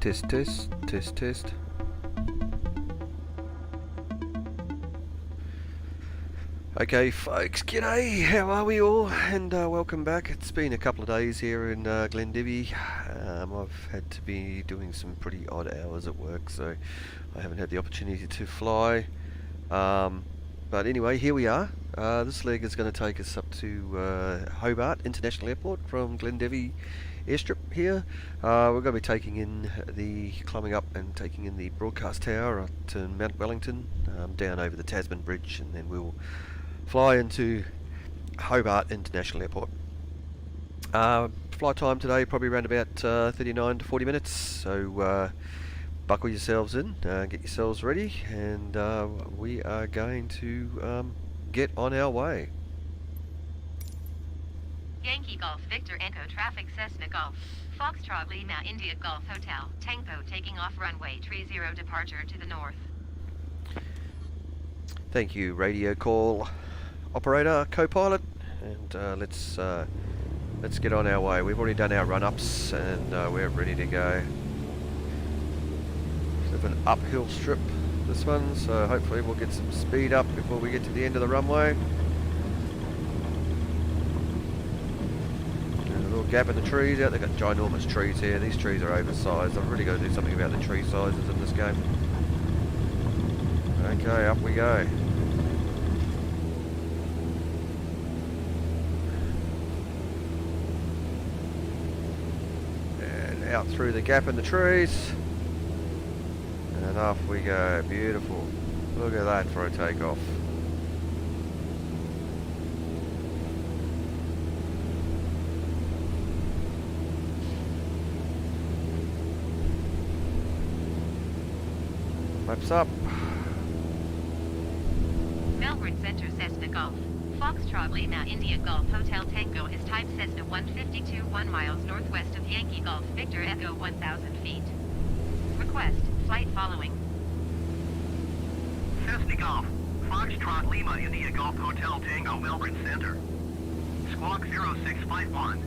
Test, test, test, test. Okay, folks, g'day, how are we all? And welcome back. It's been a couple of days here in Glendevie. I've had to be doing some pretty odd hours at work, so I haven't had the opportunity to fly. But anyway, here we are. This leg is going to take us up to Hobart International Airport from Glendevie Airstrip here. We're going to be taking in climbing up and taking in the broadcast tower to Mount Wellington, down over the Tasman Bridge, and then we'll fly into Hobart International Airport. Flight time today probably around about 39 to 40 minutes, so buckle yourselves in, get yourselves ready, and we are going to get on our way. Yankee Golf Victor Echo Traffic Cessna Golf Foxtrot Lima India Golf Hotel Tango taking off runway 30 departure to the north. Thank you, radio call operator, co-pilot, and let's get on our way. We've already done our run-ups and we're ready to go. It's an uphill strip, this one, so hopefully we'll get some speed up before we get to the end of the runway. There's a little gap in the trees out there. They've got ginormous trees here. These trees are oversized. I've really got to do something about the tree sizes in this game. Okay, up we go. Out through the gap in the trees, and off we go. Beautiful. Look at that for a takeoff. Flaps up. Melbourne Centre Cessna Golf Foxtrot Lima India Golf Hotel Tango is type Cessna 152 1 miles northwest of Yankee Golf Victor Echo 1000 feet. Request flight following. Cessna Golf Foxtrot Lima India Golf Hotel Tango Melbourne Centre. Squawk 0651.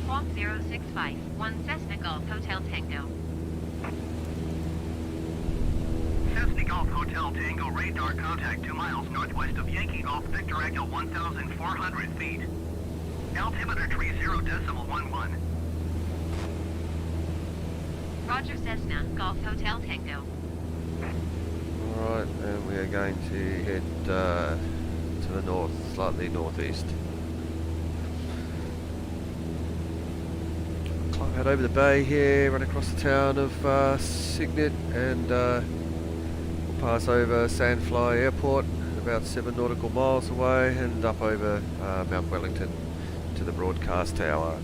Squawk 0651 Cessna Golf Hotel Tango. Cessna Golf Hotel Tango radar contact 2 miles northwest of Yankee Golf Victor Echo 1,400 feet. Altimeter 30.11. Roger Cessna Golf Hotel Tango. Alright, and we are going to head to the north, slightly northeast. Climb out over the bay here, run across the town of Cygnet, and pass over Sandfly Airport, about 7 nautical miles away, and up over Mount Wellington to the broadcast tower.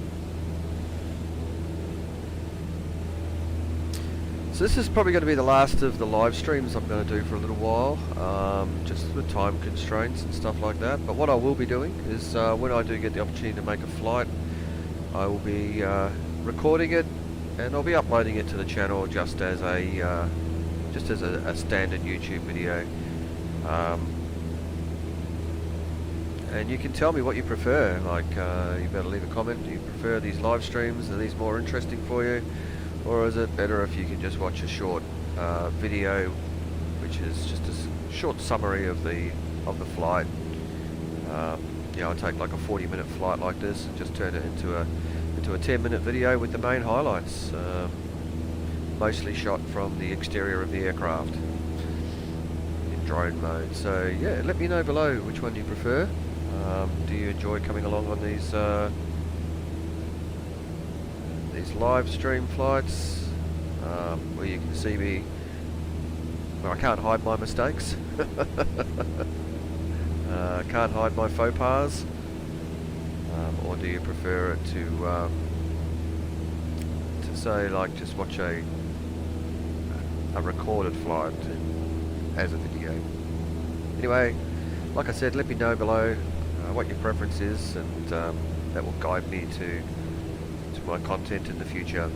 So this is probably going to be the last of the live streams I'm going to do for a little while, just with time constraints and stuff like that. But what I will be doing is when I do get the opportunity to make a flight, I will be recording it, and I'll be uploading it to the channel just as a standard YouTube video, and you can tell me what you prefer. Like, you better leave a comment. Do you prefer these live streams? Are these more interesting for you, or is it better if you can just watch a short video, which is just a short summary of the flight? You know, I'll take like a 40-minute flight like this and just turn it into a 10-minute video with the main highlights. Mostly shot from the exterior of the aircraft in drone mode. So yeah, let me know below which one you prefer. Do you enjoy coming along on these live stream flights where you can see me, where I can't hide my mistakes, can't hide my faux pas, or do you prefer it to say, like, just watch a recorded flight as a video? Anyway, like I said, let me know below what your preference is, and that will guide me to my content in the future.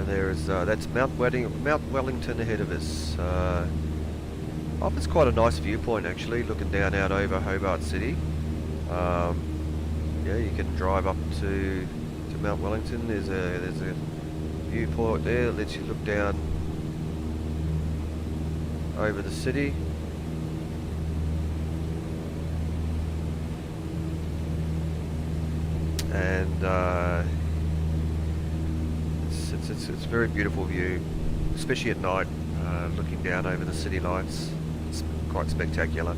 there is that's Mount Wellington ahead of us. Offers quite a nice viewpoint actually, looking down out over Hobart City. Yeah, you can drive up to Mount Wellington. There's a viewport there that lets you look down over the city. And it's a very beautiful view, especially at night, looking down over the city lights. It's quite spectacular.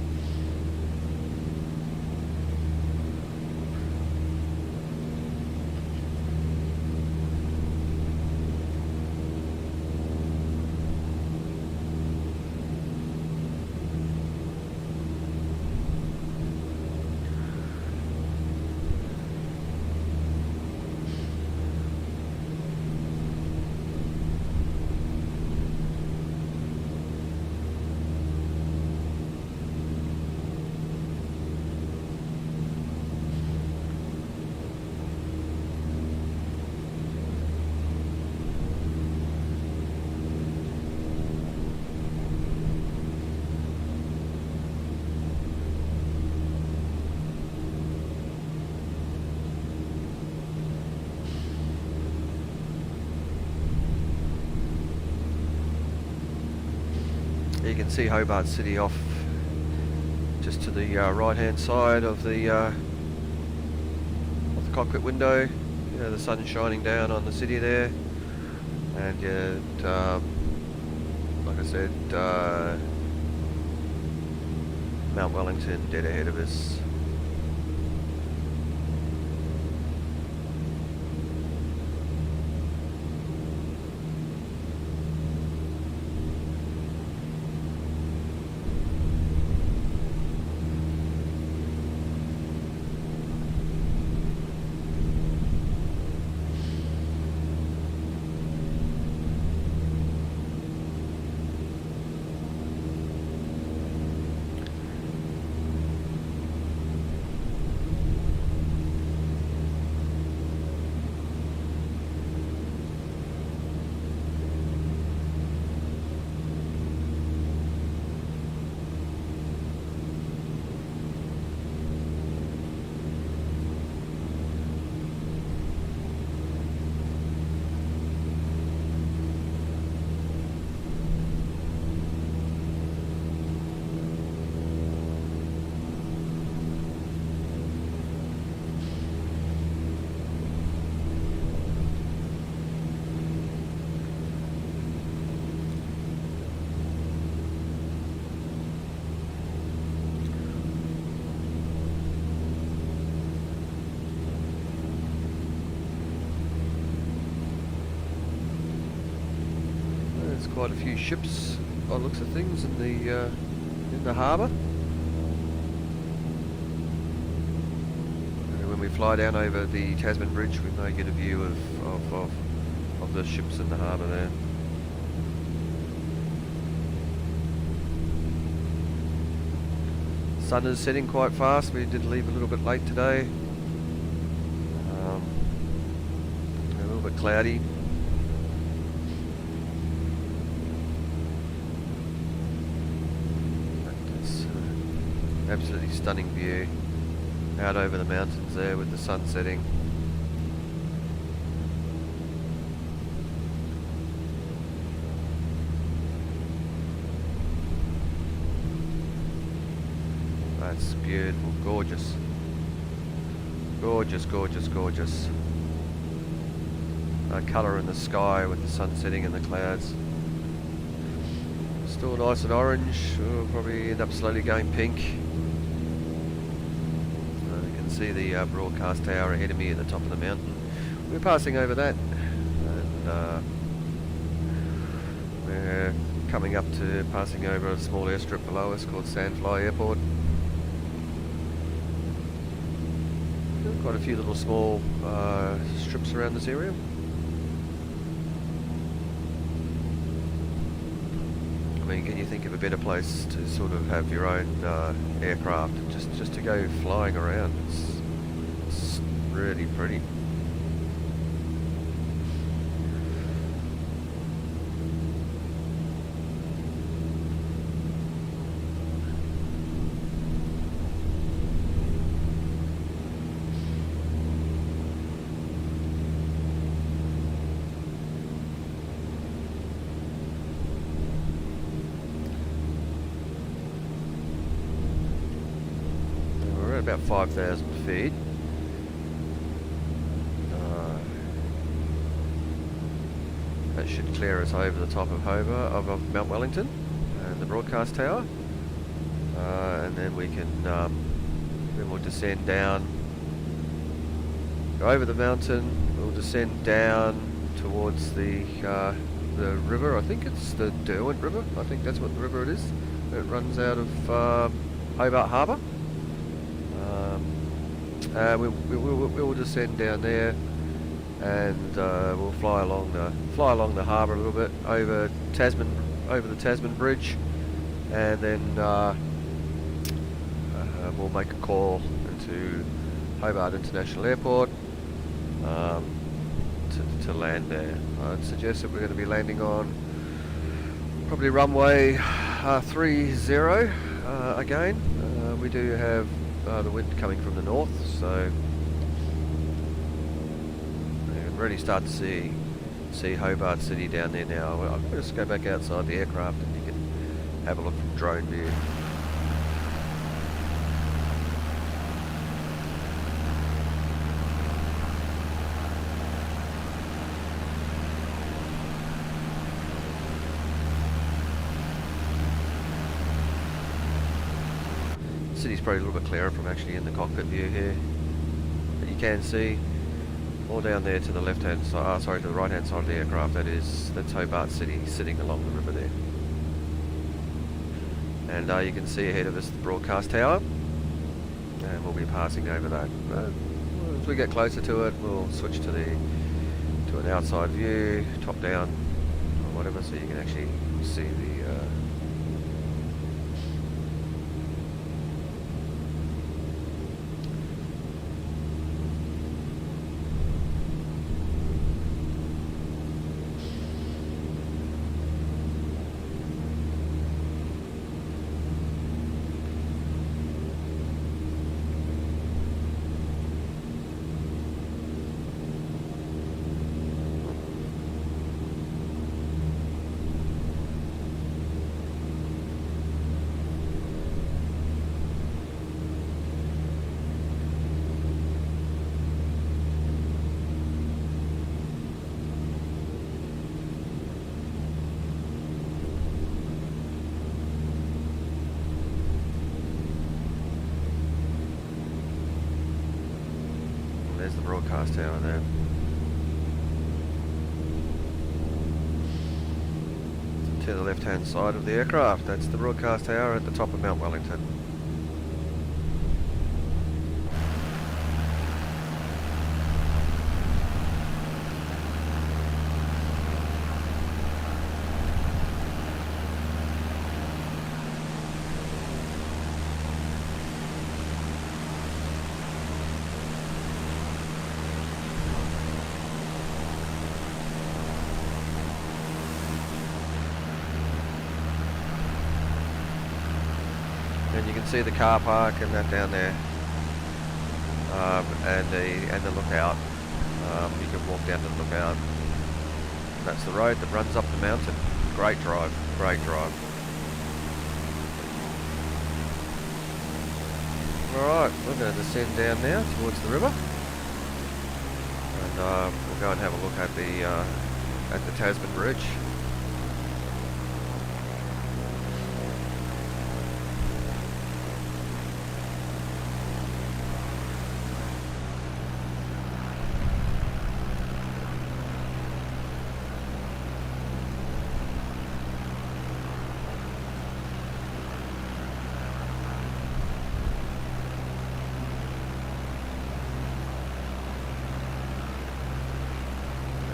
You can see Hobart City off just to the right hand side of the cockpit window. You know, the sun shining down on the city there, and like I said, Mount Wellington dead ahead of us. Quite a few ships, by the looks of things, in the harbour. And when we fly down over the Tasman Bridge, we may get a view of the ships in the harbour there. Sun is setting quite fast. We did leave a little bit late today. A little bit cloudy. Absolutely stunning view out over the mountains there with the sun setting. That's beautiful, gorgeous. Gorgeous, gorgeous, gorgeous. Colour in the sky with the sun setting and the clouds. Still nice and orange. We'll probably end up slowly going pink. See the broadcast tower ahead of me at the top of the mountain. We're passing over that, and we're coming up to passing over a small airstrip below us called Sandfly Airport. Quite a few little small strips around this area. I mean, can you think of a better place to sort of have your own aircraft, just to go flying around? It's really pretty. about 5,000 feet. That should clear us over the top of Hobart, of Mount Wellington and the broadcast tower, and then we can then we'll descend down, go over the mountain. We'll descend down towards the river. I think it's the Derwent River. I think that's what the river it is. It runs out of Hobart Harbour. We'll descend down there, and we'll fly along the harbour a little bit over the Tasman Bridge, and then we'll make a call into Hobart International Airport to land there. I'd suggest that we're going to be landing on probably runway 30 again. We do have the wind coming from the north, so you can really start to see Hobart City down there now. I'll just go back outside the aircraft and you can have a look from drone view. The city's probably a little bit clearer from actually in the cockpit view here, but you can see all down there to the left hand side, to the right hand side of the aircraft. That's Hobart City sitting along the river there, and you can see ahead of us the broadcast tower, and we'll be passing over that. As we get closer to it, we'll switch to an outside view, top down or whatever, so you can actually see the there's the broadcast tower there. To the left hand side of the aircraft, that's the broadcast tower at the top of Mount Wellington. And you can see the car park and that down there, and the lookout. You can walk down to the lookout. That's the road that runs up the mountain. Great drive, great drive. Alright, we're going to descend down now towards the river, and we'll go and have a look at the Tasman Bridge.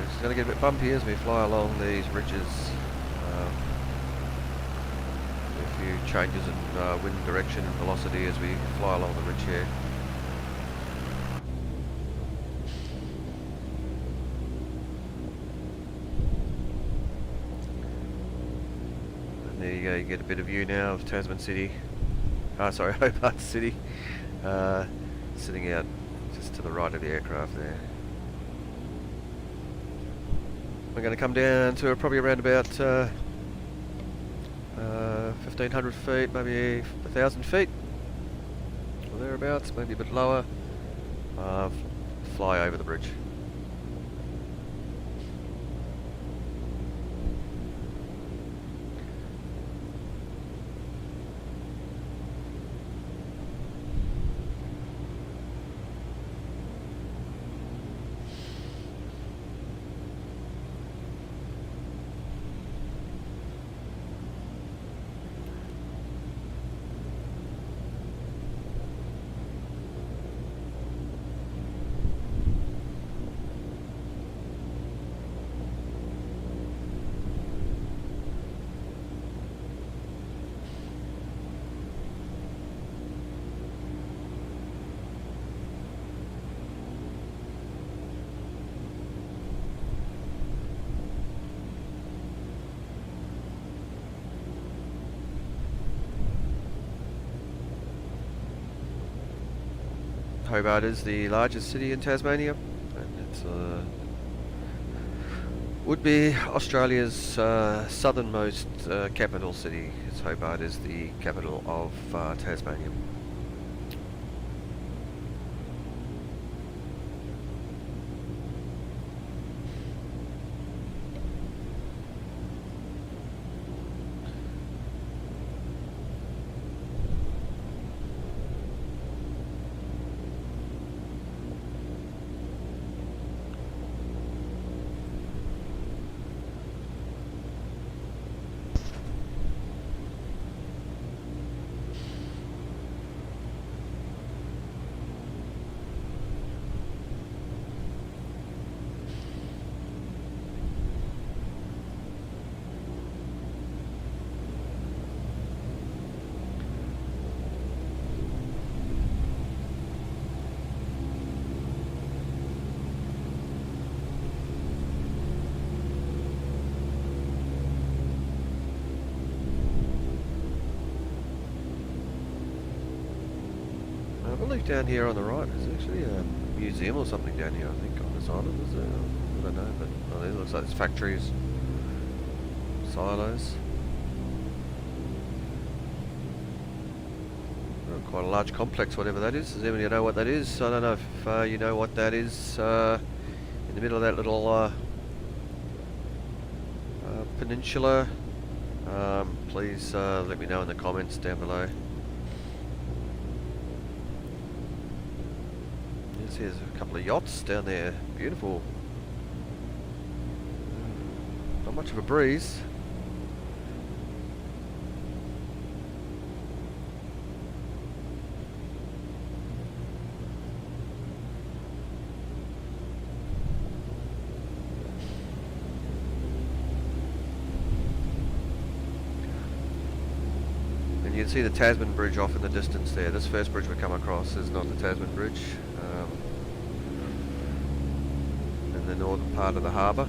It's going to get a bit bumpy as we fly along these ridges. A few changes in wind direction and velocity as we fly along the ridge here. And there you go, you get a bit of view now of Tasman City. Hobart City, sitting out just to the right of the aircraft there. We're going to come down to probably around about 1,500 feet, maybe 1,000 feet. or thereabouts, maybe a bit lower. Fly over the bridge. Hobart is the largest city in Tasmania, and it's would be Australia's southernmost capital city. Hobart is the capital of Tasmania. I believe down here on the right there's actually a museum or something down here, I think, on this island. Is there? I don't know, but it looks like there's factories, silos. Quite a large complex, whatever that is. Does anybody know what that is? I don't know if you know what that is. In the middle of that little peninsula. Please let me know in the comments down below. There's a couple of yachts down there. Beautiful. Not much of a breeze. And you can see the Tasman Bridge off in the distance there. This first bridge we come across is not the Tasman Bridge. In the northern part of the harbour.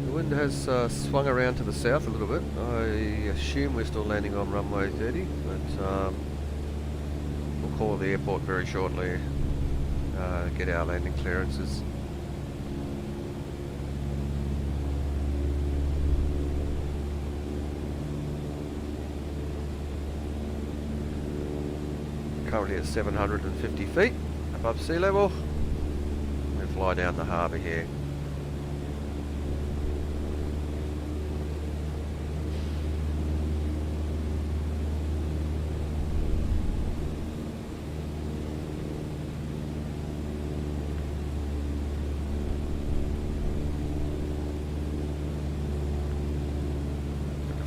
The wind has swung around to the south a little bit. I assume we're still landing on runway 30, but we'll call the airport very shortly, get our landing clearances. Currently at 750 feet above sea level. We fly down the harbour here.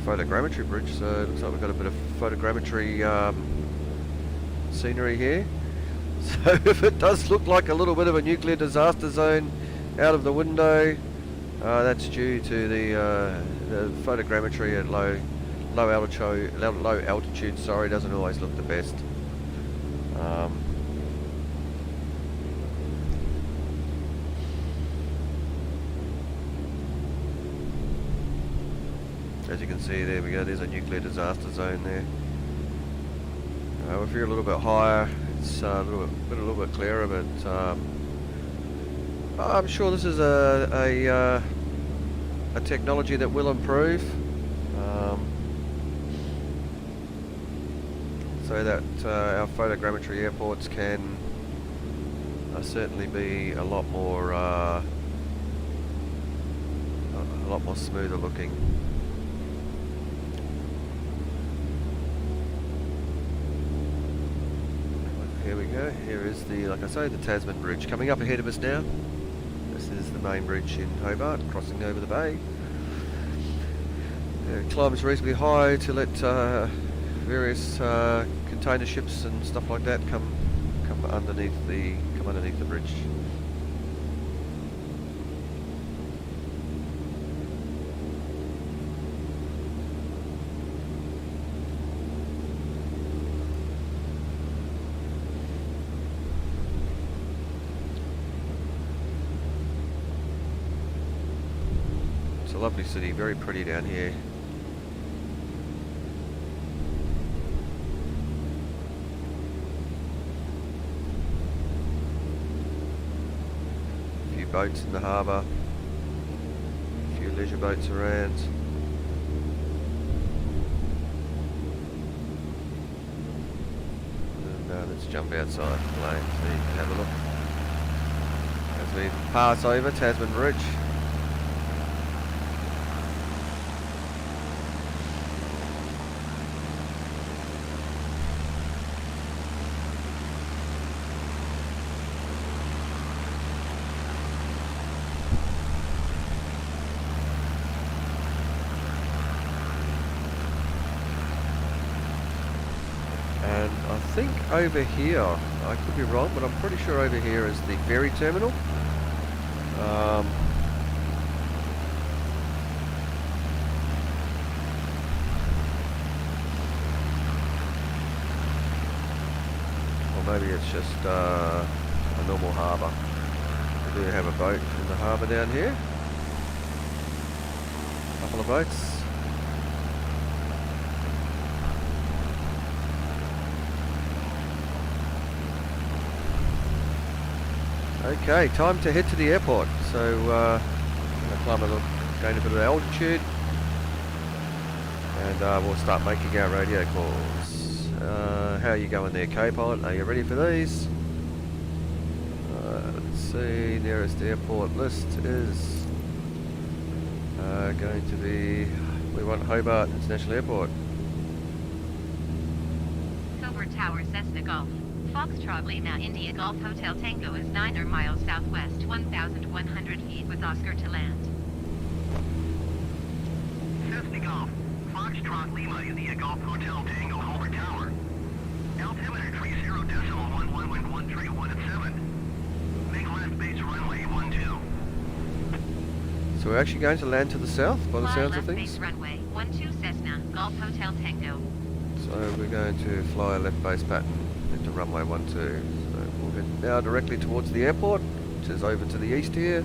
Photogrammetry bridge, so it looks like we've got a bit of photogrammetry scenery here. So if it does look like a little bit of a nuclear disaster zone out of the window, that's due to the photogrammetry at low altitude. Sorry, doesn't always look the best. As you can see, there we go. There's a nuclear disaster zone there. If you're a little bit higher, it's a little bit clearer, but I'm sure this is a technology that will improve. so that our photogrammetry airports can certainly be a lot more smoother looking. Here we go. Here is the, like I say, the Tasman Bridge coming up ahead of us now. This is the main bridge in Hobart, crossing over the bay. It climbs reasonably high to let various container ships and stuff like that come underneath the bridge. It's a lovely city, very pretty down here. A few boats in the harbour, a few leisure boats around. And let's jump outside the lane so you can have a look as we pass over Tasman Bridge. And I think over here, I could be wrong, but I'm pretty sure over here is the ferry terminal. Or maybe it's just a normal harbour. We do have a boat in the harbour down here. A couple of boats. Okay, time to head to the airport. So gain a bit of altitude, and we'll start making our radio calls. How are you going there, co-pilot? Are you ready for these? Let's see, nearest airport list is going to be, we want Hobart International Airport. Hobart Tower, Cessna Golf. Foxtrot Lima India Golf Hotel Tango is 9 miles southwest, 1,100 feet with Oscar to land. Cessna Golf, Foxtrot Lima India Golf Hotel Tango Hobart Tower. Altimeter 30.11, wind 131 at 7. Make left base runway 12. So we're actually going to land to the south by the Fly sounds of left things. base runway 12 Cessna Golf Hotel Tango. So we're going to fly a left base pattern into runway 12. So we'll head now directly towards the airport, which is over to the east here.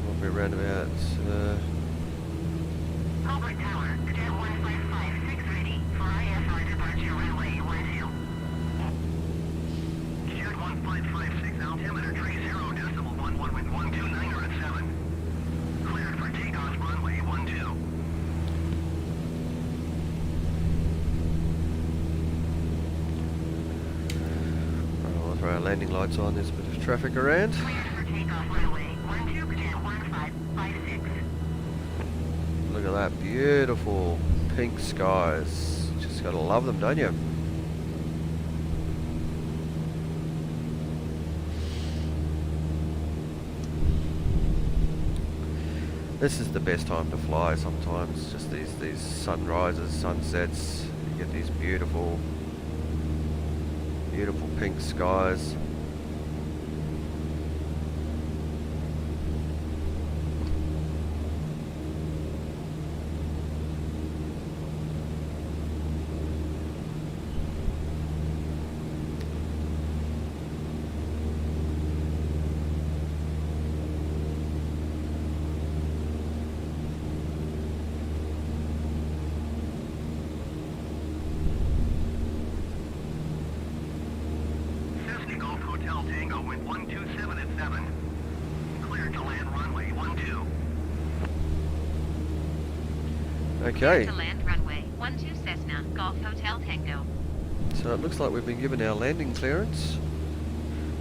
We'll be around about Hobart Tower, jet 1556 ready for IFR departure runway 12. Jet 1556, altimeter 30.11, wind 129 at 7. Cleared for takeoff runway 12. I'll throw our landing lights on. There's a bit of traffic around. Cleared for takeoff runway 12, jet 1556. Look at that, beautiful pink skies. Just gotta love them, don't you? This is the best time to fly sometimes. Just these sunrises, sunsets. You get these beautiful pink skies. Cessna Golf Hotel Tango, wind 127 at 7. Cleared to land runway 12. Okay. To land runway 12 Cessna, Golf Hotel Tango. So it looks like we've been given our landing clearance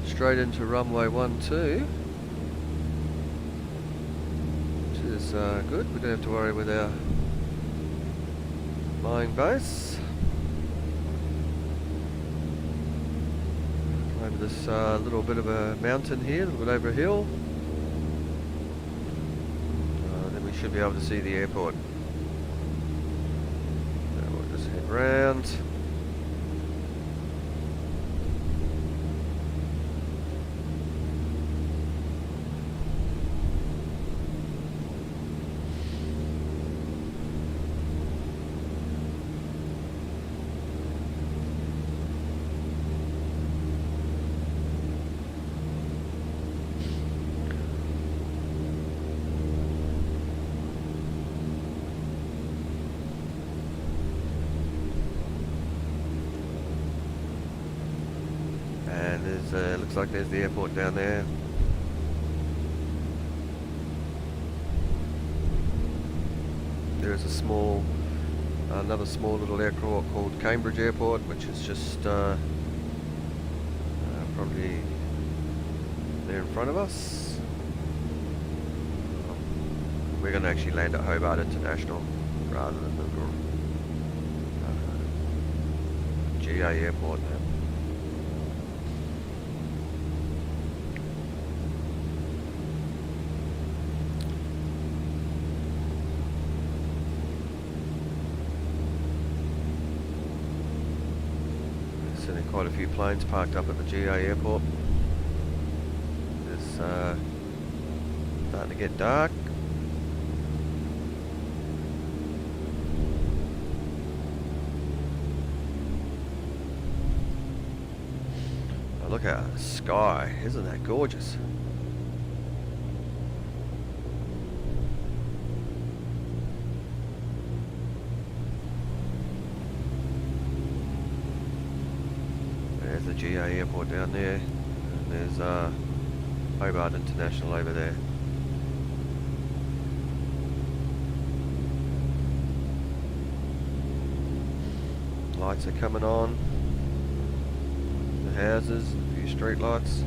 straight into runway 12, which is good. We don't have to worry with our flying base. Over this little bit of a mountain here, a little bit over a hill. Then we should be able to see the airport. So we'll just head round. And there's looks like there's the airport down there. There is another small little airport called Cambridge Airport, which is just probably there in front of us. We're going to actually land at Hobart International rather than the GA Airport now. There's quite a few planes parked up at the GA Airport. It's starting to get dark. Oh, look at the sky, isn't that gorgeous? There's the GA Airport down there, and there's Hobart International over there. Lights are coming on. The houses, a few street lights.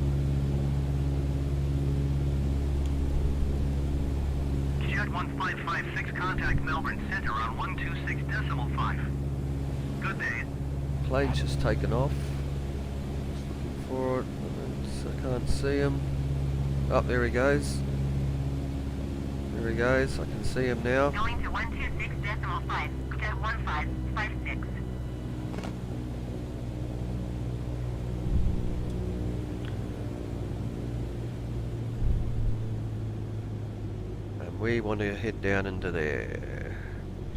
Jet 1556, contact Melbourne Centre on 126.5. Good day. Plane's just taken off. For it, I can't see him. Oh, there he goes. There he goes. I can see him now. Going to 126.5, Jet 1556. And we want to head down into there.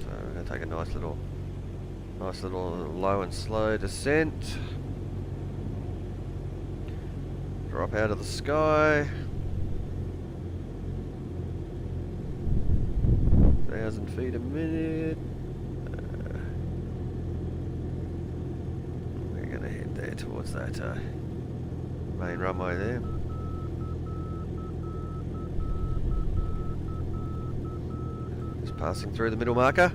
So we're going to take a nice little low and slow descent. Drop out of the sky. 1,000 feet a minute. We're going to head there towards that main runway there. Just passing through the middle marker.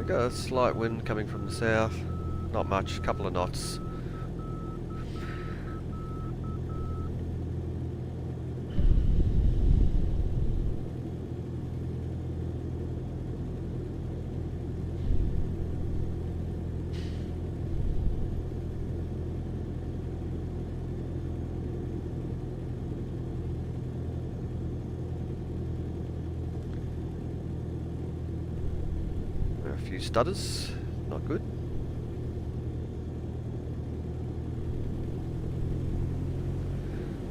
Got a slight wind coming from the south, not much, a couple of knots. A few stutters, not good.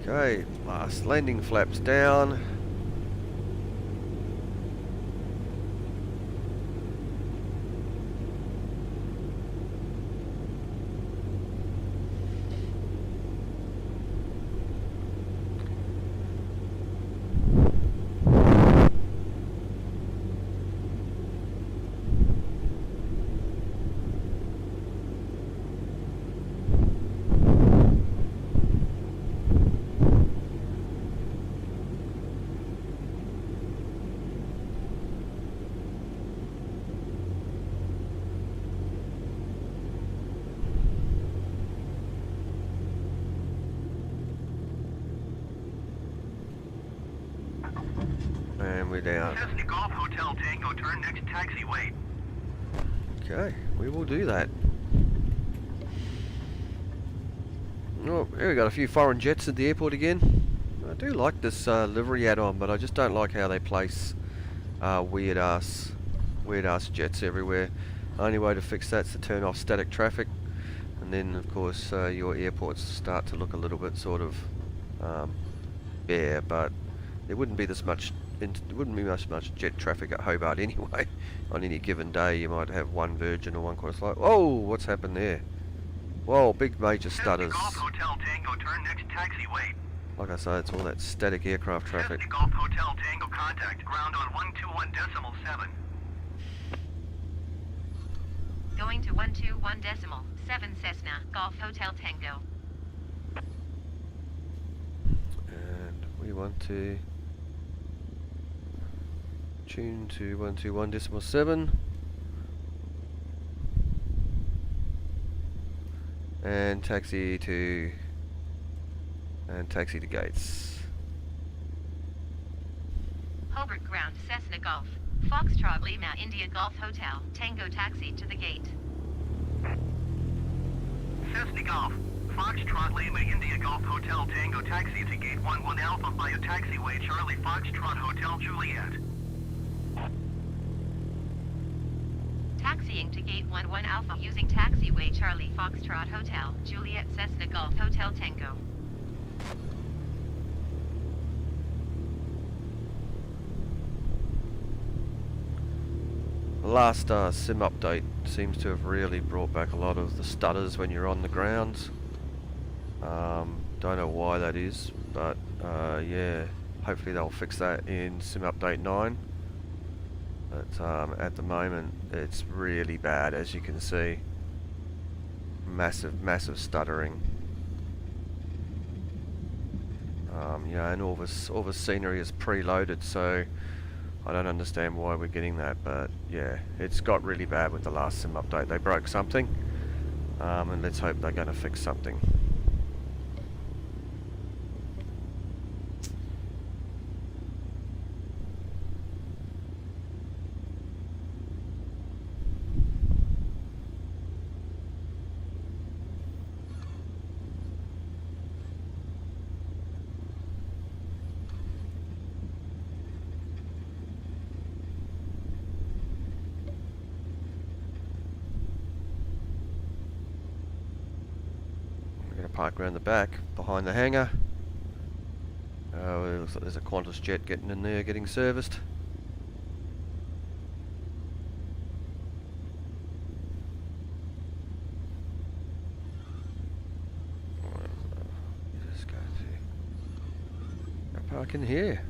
Okay, last landing flaps down. down. Cessna Golf Hotel Tango, turn next taxiway. Okay, we will do that. Oh, here we got a few foreign jets at the airport again. I do like this livery add-on, but I just don't like how they place weird ass jets everywhere. Only way to fix that's to turn off static traffic, and then of course your airports start to look a little bit sort of bare. But there wouldn't be much jet traffic at Hobart anyway. On any given day, you might have one Virgin or one Qantas flight. Oh, what's happened there? Whoa, big major stutters. Cessna Golf Hotel Tango, turn next taxiway. Like I say, it's all that static aircraft traffic. Cessna Golf Hotel Tango, contact ground on 121.7. Going to 121.7 Cessna Golf Hotel Tango. And we want to tune to 121.7 and taxi to gates. Hobart ground Cessna Golf. Foxtrot Lima India Golf Hotel Tango, taxi to the gate. Cessna Golf, Foxtrot Lima India Golf Hotel Tango, taxi to gate 11 Alpha via taxiway Charlie Foxtrot Hotel Juliet. Taxiing to gate 11 Alpha using taxiway Charlie Foxtrot Hotel Juliet Cessna Golf Hotel Tango. The last sim update seems to have really brought back a lot of the stutters when you're on the ground. Don't know why that is, but yeah, hopefully they'll fix that in sim update 9. But at the moment it's really bad, as you can see. Massive stuttering. Yeah, and all this scenery is preloaded, so I don't understand why we're getting that, but yeah, it's got really bad with the last sim update. They broke something, and let's hope they're going to fix something. Park around the back, behind the hangar. It looks like there's a Qantas jet getting in there, getting serviced. Just go park in here.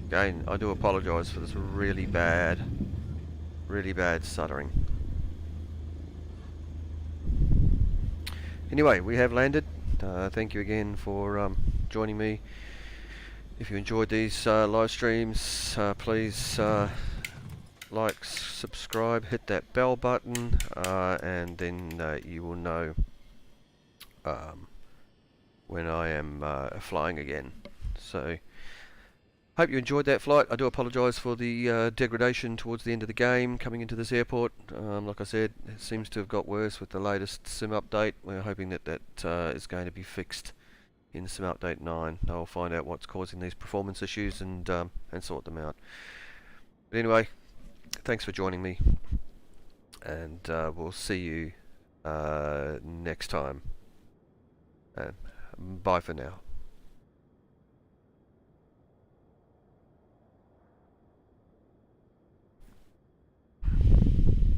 Again, I do apologise for this really bad stuttering. Anyway, we have landed. Thank you again for joining me. If you enjoyed these live streams, please like, subscribe, hit that bell button, and then you will know when I am flying again. So hope you enjoyed that flight. I do apologise for the degradation towards the end of the game coming into this airport. Like I said, it seems to have got worse with the latest sim update. We're hoping that is going to be fixed in sim update 9. I'll find out what's causing these performance issues and sort them out. But anyway, thanks for joining me, and we'll see you next time. Bye for now.